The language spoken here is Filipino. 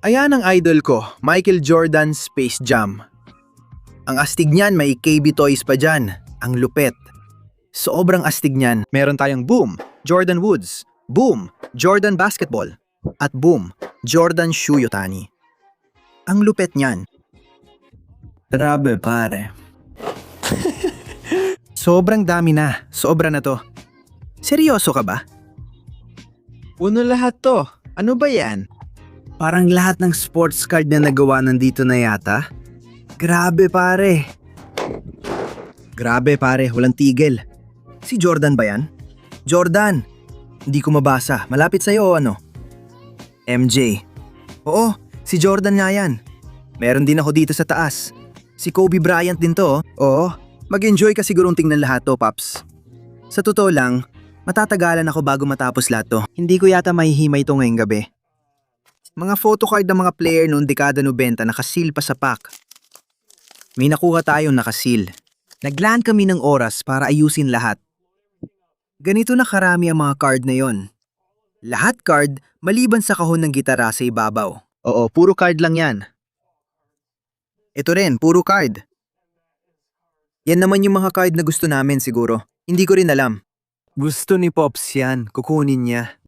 Ayan ang idol ko, Michael Jordan Space Jam. Ang astig niyan, may KB Toys pa dyan. Ang lupet. Sobrang astig niyan. Meron tayong Boom, Jordan Woods, Boom, Jordan Basketball, at Boom, Jordan Shoe Yutani. Ang lupet niyan. Grabe pare. Sobrang dami na. Sobra na to. Seryoso ka ba? Puno lahat to. Ano ba yan? Parang lahat ng sports card na nagawa nandito na yata. Grabe pare. Grabe pare, walang tigil. Si Jordan ba yan? Jordan! Hindi ko mabasa. Malapit sa'yo o ano? MJ. Oo, si Jordan nga yan. Meron din ako dito sa taas. Si Kobe Bryant din to. Oo, mag-enjoy ka sigurong tingnan lahat to, Paps. Sa totoo lang, matatagalan ako bago matapos lahat to. Hindi ko yata mahihimay to ngayong gabi. Mga photocard ng mga player noong dekada 90 nakasil pa sa pack. May nakuha tayong nakasil. Naglaan kami ng oras para ayusin lahat. Ganito na karami ang mga card na yon. Lahat card maliban sa kahon ng gitara sa ibabaw. Oo, puro card lang yan. Ito rin, puro card. Yan naman yung mga card na gusto namin siguro. Hindi ko rin alam. Gusto ni Pops yan. Kukunin niya.